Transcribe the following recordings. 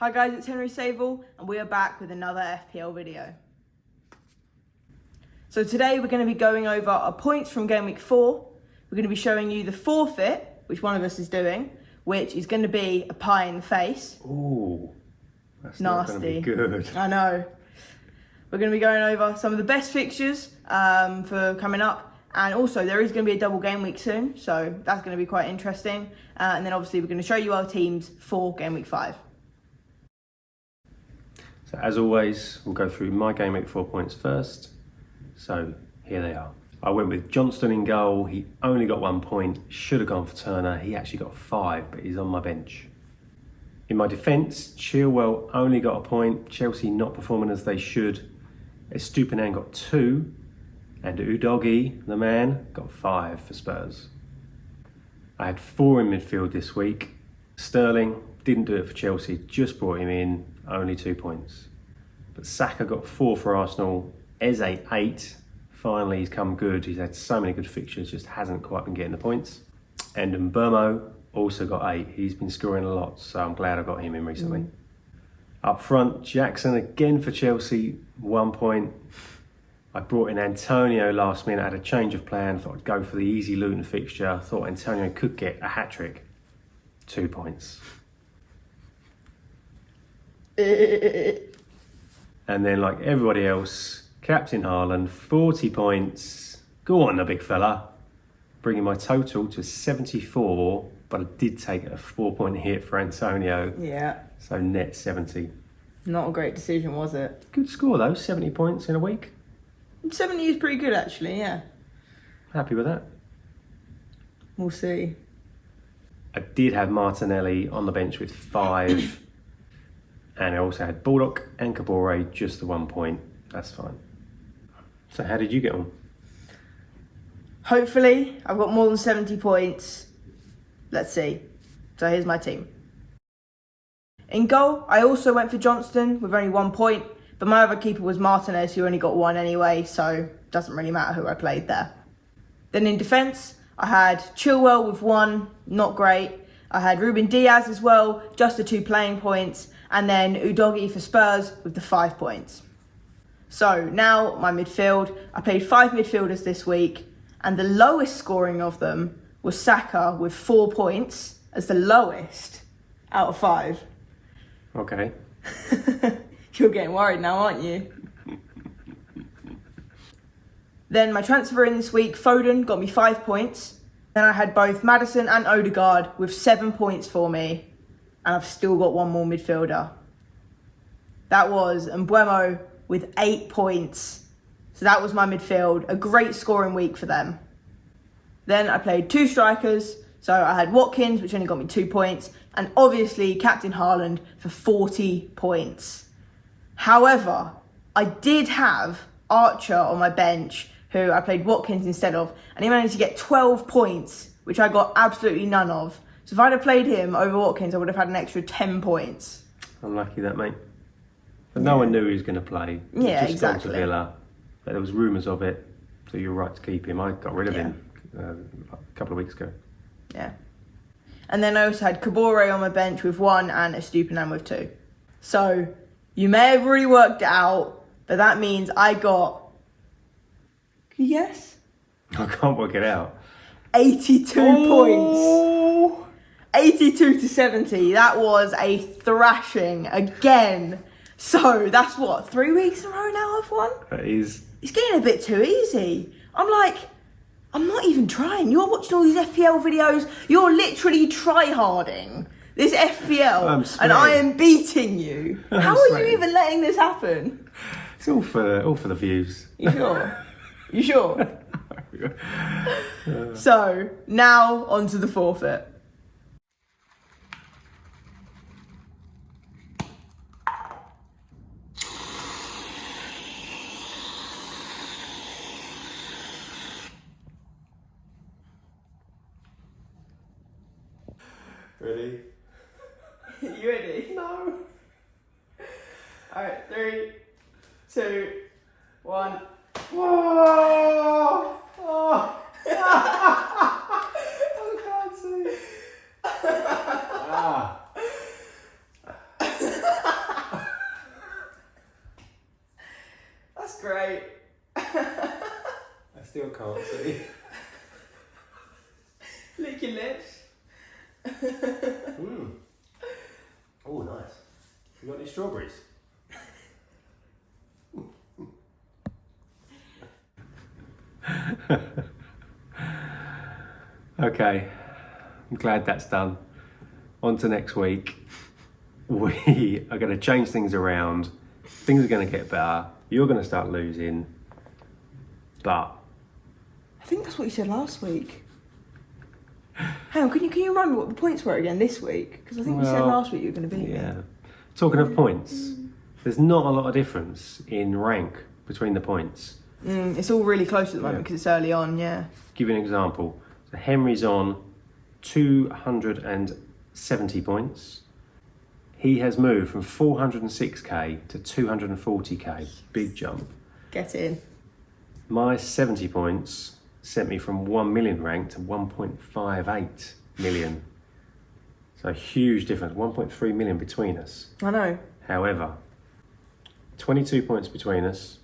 Hi guys, it's Henry Saville and we are back with another FPL video. So today we're going to be going over our points from Gameweek 4. We're going to be showing you the forfeit, which one of us is doing, which is going to be a pie in the face. Ooh, that's nasty. Not going to be good. I know. We're going to be going over some of the best fixtures for coming up. And also there is going to be a double game week soon, so that's going to be quite interesting. And then obviously we're going to show you our teams for Gameweek 5. So as always, we'll go through my Gameweek 4 points first. So here they are. I went with Johnston in goal. He only got 1 point. Should have gone for Turner. He actually got 5, but he's on my bench. In my defence, Chilwell only got a point. Chelsea not performing as they should. Estupinan got 2. And Udogie, the man, got 5 for Spurs. I had 4 in midfield this week. Sterling didn't do it for Chelsea, just brought him in, only 2 points. But Saka got 4 for Arsenal. Eze 8. Finally, he's come good. He's had so many good fixtures, just hasn't quite been getting the points. And Mbermo also got 8. He's been scoring a lot, so I'm glad I got him in recently. Up front, Jackson again for Chelsea, 1 point. I brought in Antonio last minute, had a change of plan, thought I'd go for the easy Luton fixture, thought Antonio could get a hat-trick. 2 points. And then like everybody else, Captain Haaland, 40 points. Go on, the big fella. Bringing my total to 74, but I did take a 4-point hit for Antonio. Yeah. So net 70. Not a great decision, was it? Good score though, 70 points in a week. 70 is pretty good actually, yeah. Happy with that. We'll see. I did have Martinelli on the bench with 5. And I also had Bullock and Kabore, just the 1 point. That's fine. So how did you get on? Hopefully, I've got more than 70 points. Let's see. So here's my team. In goal, I also went for Johnston with only 1 point. But my other keeper was Martinez, who only got 1 anyway. So it doesn't really matter who I played there. Then in defence, I had Chilwell with 1. Not great. I had Ruben Diaz as well, just the 2 playing points. And then Udogie for Spurs with the 5 points. So now my midfield, I played 5 midfielders this week, and the lowest scoring of them was Saka with 4 points as the lowest out of 5. Okay. You're getting worried now, aren't you? Then my transfer in this week, Foden got me 5 points. Then I had both Maddison and Odegaard with 7 points for me. And I've still got 1 more midfielder. That was Mbermo with 8 points. So that was my midfield. A great scoring week for them. Then I played 2 strikers. So I had Watkins, which only got me 2 points. And obviously Captain Haaland for 40 points. However, I did have Archer on my bench, who I played Watkins instead of. And he managed to get 12 points, which I got absolutely none of. So if I'd have played him over Watkins, I would have had an extra 10 points. Unlucky that, mate. But no one knew he was going to play. Yeah, just exactly. Gone to Villa. But there was rumours of it, so you're right to keep him. I got rid of him a couple of weeks ago. Yeah. And then I also had Kabore on my bench with 1 and Estupinan with 2. So you may have already worked it out, but that means I got... Can you guess? I can't work it out. 82 points. 82 to 70. That was a thrashing again. So that's what, 3 weeks in a row now I've won? That is. It's getting a bit too easy. I'm not even trying. You're watching all these FPL videos. You're literally try-harding this FPL. And I am beating you. How are you even letting this happen? It's all for the views. You sure? You sure? So, now on to the forfeit. Ready? You ready? No. Alright, 3, 2, 1. Whoa! Oh. I can't see. Actually. Lick your lips. Oh, nice. You got any strawberries? Okay, I'm glad that's done. On to next week. We are going to change things around. Things are going to get better. You're going to start losing. But I think that's what you said last week. Hang on, can you remind me what the points were again this week? Because I think you said last week you were going to beat me. Yeah. Talking of points, there's not a lot of difference in rank between the points. It's all really close at the moment because it's early on, yeah. Give you an example. So Henry's on 270 points. He has moved from 406k to 240k. Big jump. Get in. My 70 points sent me from 1 million rank to 1.58 million. So a huge difference, 1.3 million between us. I know. However, 22 points between us.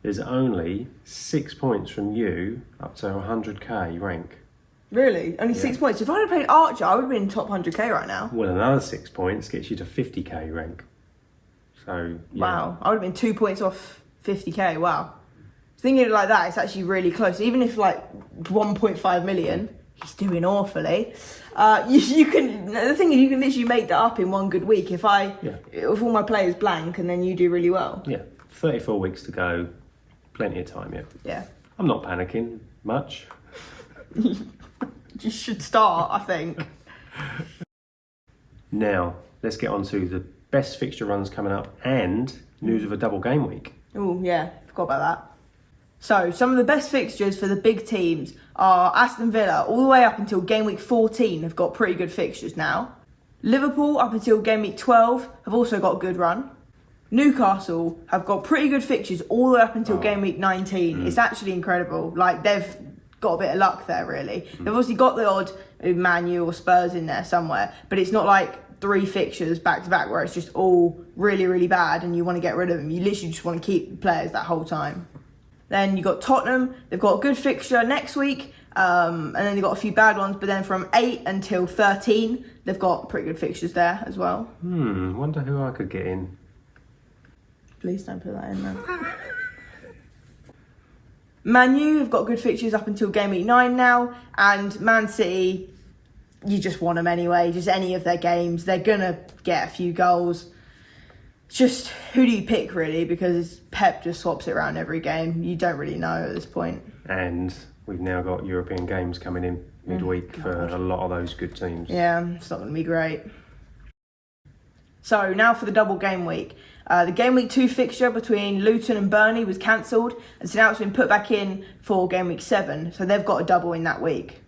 There's only 6 points from you up to 100k rank. Really? Only 6 points? If I had played Archer, I would have been top 100k right now. Well, another 6 points gets you to 50k rank. So, yeah. Wow. I would have been 2 points off 50k. Wow. Thinking it like that, it's actually really close. Even if like 1.5 million, he's doing awfully. You can. The thing is, you can literally make that up in one good week. If all my players blank and then you do really well. Yeah. 34 weeks to go. Plenty of time, yeah. Yeah. I'm not panicking much. You should start, I think. Now, let's get on to the best fixture runs coming up and news of a double game week. Oh, yeah. Forgot about that. So, some of the best fixtures for the big teams are Aston Villa, all the way up until game week 14, have got pretty good fixtures now. Liverpool, up until game week 12, have also got a good run. Newcastle have got pretty good fixtures all the way up until game week 19. It's actually incredible. Like, they've got a bit of luck there, really. They've obviously got the odd Man U or Spurs in there somewhere, but it's not like 3 fixtures back to back where it's just all really, really bad and you want to get rid of them. You literally just want to keep the players that whole time. Then you got Tottenham. They've got a good fixture next week, and then they've got a few bad ones. But then from 8 until 13, they've got pretty good fixtures there as well. Wonder who I could get in. Please don't put that in there. Man U have got good fixtures up until game week 9 now, and Man City, you just want them anyway. Just any of their games, they're gonna get a few goals. Just who do you pick really? Because Pep just swaps it around every game. You don't really know at this point. And we've now got European games coming in midweek for a lot of those good teams. Yeah, it's not going to be great. So now for the double game week. The game week 2 fixture between Luton and Burnley was cancelled, and so now it's been put back in for game week 7. So they've got a double in that week.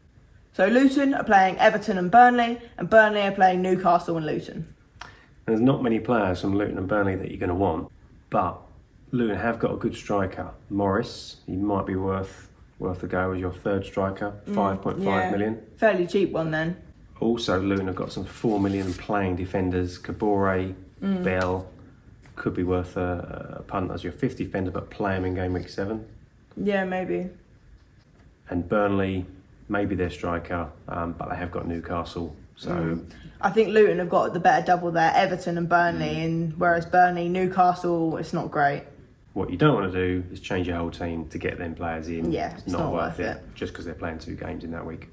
So Luton are playing Everton and Burnley are playing Newcastle and Luton. There's not many players from Luton and Burnley that you're going to want, but Luton have got a good striker. Morris, he might be worth a go as your third striker, 5.5 million. Fairly cheap one then. Also, Luton have got some 4 million playing defenders. Kabore, Bell, could be worth a punt as your 5th defender, but play him in game week 7. Yeah, maybe. And Burnley, maybe their striker, but they have got Newcastle. So I think Luton have got the better double there, Everton and Burnley, and whereas Burnley, Newcastle, it's not great. What you don't want to do is change your whole team to get them players in. Yeah, it's not worth it. Just because they're playing 2 games in that week.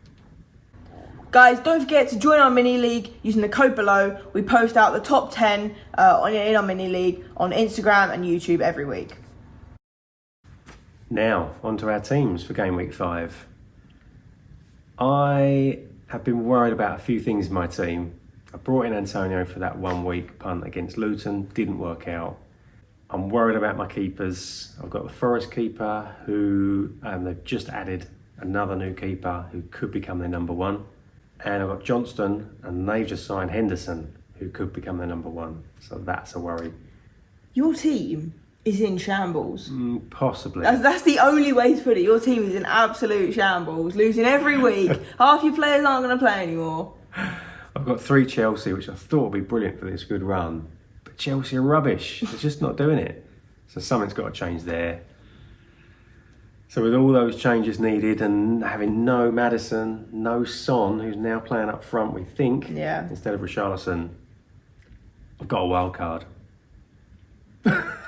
Guys, don't forget to join our mini league using the code below. We post out the top 10 in our mini league on Instagram and YouTube every week. Now, onto our teams for game week 5. I have been worried about a few things in my team. I brought in Antonio for that 1 week punt against Luton, didn't work out. I'm worried about my keepers. I've got the Forest keeper who they've just added another new keeper who could become their number 1. And I've got Johnston and they've just signed Henderson who could become their number 1. So that's a worry. Your team is in shambles. Possibly. That's the only way to put it. Your team is in absolute shambles, losing every week. Half your players aren't going to play anymore. I've got 3 Chelsea, which I thought would be brilliant for this good run. But Chelsea are rubbish. They're just not doing it. So something's got to change there. So with all those changes needed and having no Maddison, no Son, who's now playing up front, we think, instead of Richarlison, I've got a wild card.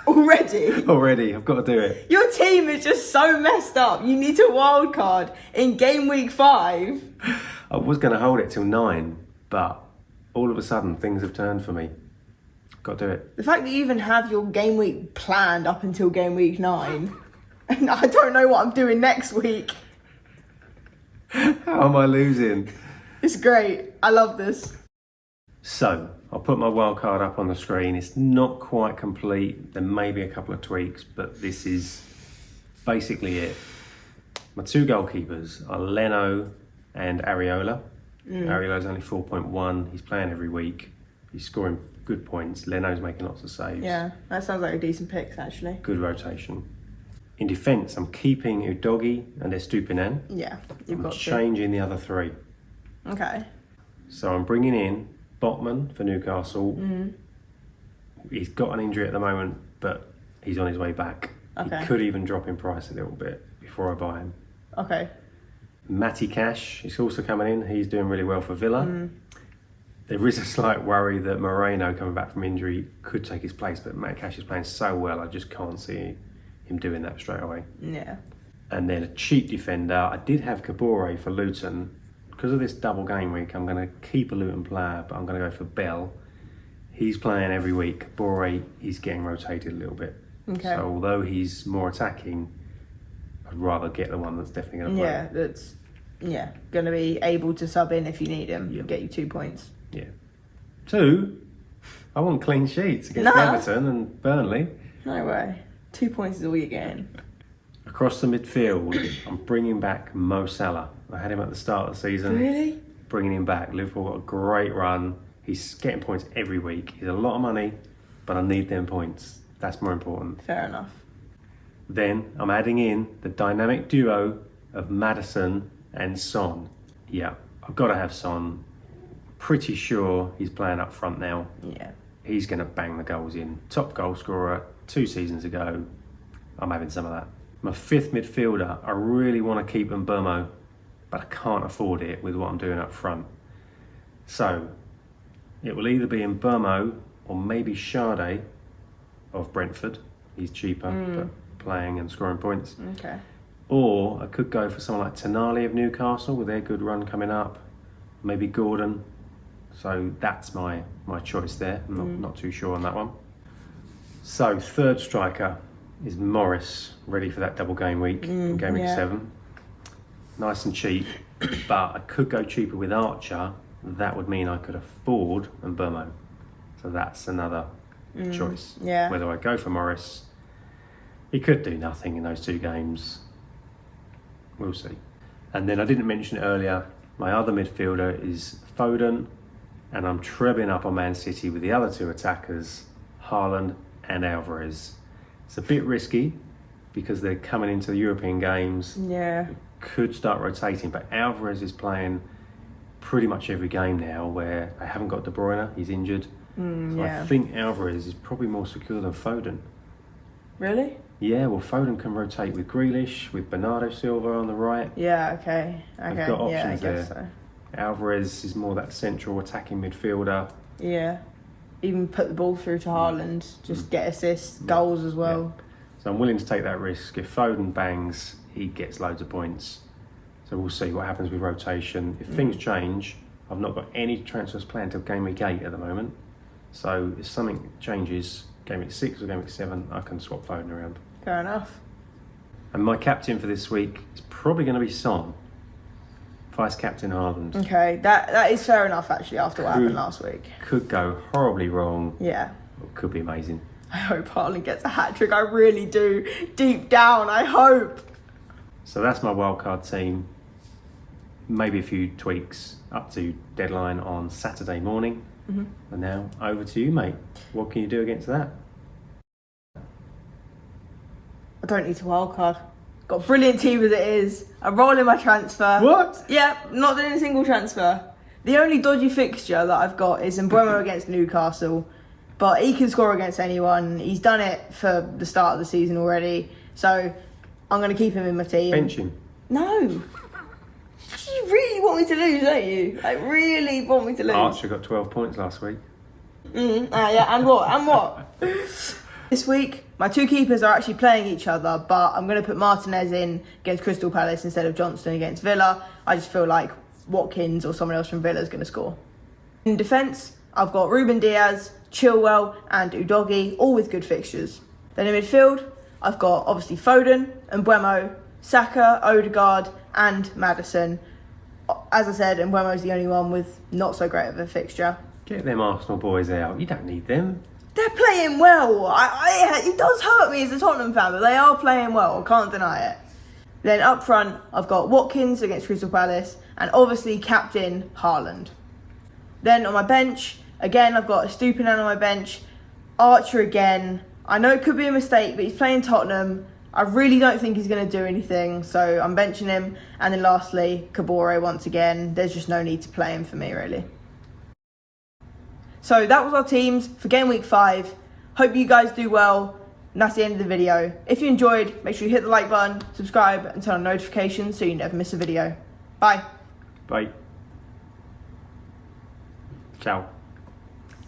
Already, I've got to do it. Your team is just so messed up. You need a wild card in Gameweek 5. I was going to hold it till 9, but all of a sudden things have turned for me. Got to do it. The fact that you even have your game week planned up until game week 9, and I don't know what I'm doing next week. How am I losing? It's great. I love this. So, I'll put my wild card up on the screen. It's not quite complete. There may be a couple of tweaks, but this is basically it. My 2 goalkeepers are Leno and Areola. Areola's only 4.1. He's playing every week. He's scoring good points. Leno's making lots of saves. Yeah, that sounds like a decent pick, actually. Good rotation. In defence, I'm keeping Udogi and Estupinan. Yeah, you've got to. Changing the other 3. Okay. So I'm bringing in Botman for Newcastle. He's got an injury at the moment, but he's on his way back. Okay. He could even drop in price a little bit before I buy him. Okay. Matty Cash is also coming in. He's doing really well for Villa. There is a slight worry that Moreno coming back from injury could take his place, but Matty Cash is playing so well, I just can't see him doing that straight away. Yeah. And then a cheap defender. I did have Kabore for Luton. Because of this double game week, I'm going to keep a Luton player, but I'm going to go for Bell. He's playing every week. Kabore, he's getting rotated a little bit. Okay. So although he's more attacking, I'd rather get the one that's definitely going to play. Yeah, that's going to be able to sub in if you need him. Yeah. Get you 2 points. Yeah. 2, I want clean sheets against Everton and Burnley. No way. 2 points is all you're getting. Across the midfield, I'm bringing back Mo Salah. I had him at the start of the season. Really? Bringing him back. Liverpool got a great run. He's getting points every week. He's a lot of money, but I need them points. That's more important. Fair enough. Then I'm adding in the dynamic duo of Maddison and Son. Yeah, I've got to have Son. Pretty sure he's playing up front now. Yeah. He's going to bang the goals in. Top goal scorer 2 seasons ago. I'm having some of that. My 5th midfielder, I really want to keep Mbeumo, but I can't afford it with what I'm doing up front. So, it will either be Mbeumo or maybe Sade of Brentford. He's cheaper, but playing and scoring points. Okay. Or I could go for someone like Tonali of Newcastle with their good run coming up. Maybe Gordon. So that's my choice there. I'm not too sure on that one. So 3rd striker is Morris, ready for that double game week in game week 7. Nice and cheap, but I could go cheaper with Archer. That would mean I could afford Mbeumo. So that's another choice. Yeah. Whether I go for Morris, he could do nothing in those 2 games. We'll see. And then I didn't mention it earlier, my other midfielder is Foden, and I'm trebbing up on Man City with the other 2 attackers, Haaland and Alvarez. It's a bit risky because they're coming into the European games. Yeah. Could start rotating, but Alvarez is playing pretty much every game now where they haven't got De Bruyne, he's injured. So I think Alvarez is probably more secure than Foden. Really? Yeah, well, Foden can rotate with Grealish, with Bernardo Silva on the right. Yeah, okay. They've got options I guess there. Alvarez is more that central attacking midfielder. Yeah. Even put the ball through to Haaland, just get assists, goals as well. Yeah. So I'm willing to take that risk. If Foden bangs, he gets loads of points. So we'll see what happens with rotation. If things change, I've not got any transfers planned till game week 8 at the moment. So if something changes, game week 6 or game week 7, I can swap Foden around. Fair enough. And my captain for this week is probably going to be Son. Vice captain Haaland. Okay, that is fair enough actually after what happened last week. Could go horribly wrong. Yeah. Or could be amazing. I hope Haaland gets a hat-trick. I really do. Deep down, I hope. So that's my wildcard team. Maybe a few tweaks up to deadline on Saturday morning. And now over to you, mate. What can you do against that? I don't need to wildcard. Got a brilliant team as it is. I'm rolling my transfer. What? Yeah, not doing a single transfer. The only dodgy fixture that I've got is Mbeumo against Newcastle. But he can score against anyone. He's done it for the start of the season already. So I'm going to keep him in my team. Bench him. No. You really want me to lose, don't you? Like, really want me to lose. Archer got 12 points last week. Yeah, and what? And what? This week, my two keepers are actually playing each other, but I'm going to put Martinez in against Crystal Palace instead of Johnston against Villa. I just feel like Watkins or someone else from Villa is going to score. In defence, I've got Ruben Diaz, Chilwell and Udogie, all with good fixtures. Then in midfield, I've got obviously Foden and Mbeumo, Saka, Odegaard and Maddison. As I said, Mbeumo's the only one with not so great of a fixture. Get them Arsenal boys out. You don't need them. They're playing well. It does hurt me as a Tottenham fan, but they are playing well. I can't deny it. Then up front, I've got Watkins against Crystal Palace and obviously captain Haaland. Then on my bench, again, I've got Estupiñán on my bench. Archer again. I know it could be a mistake, but he's playing Tottenham. I really don't think he's going to do anything, so I'm benching him. And then lastly, Kabore once again. There's just no need to play him for me, really. So that was our teams for Game Week 5. Hope you guys do well. And that's the end of the video. If you enjoyed, make sure you hit the like button, subscribe and turn on notifications so you never miss a video. Bye. Bye. Ciao.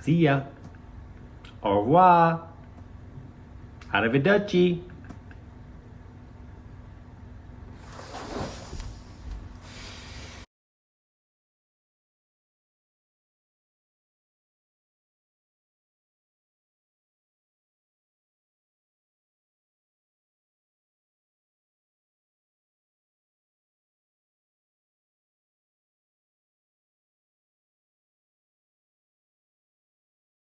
See ya. Au revoir. Arrivederci.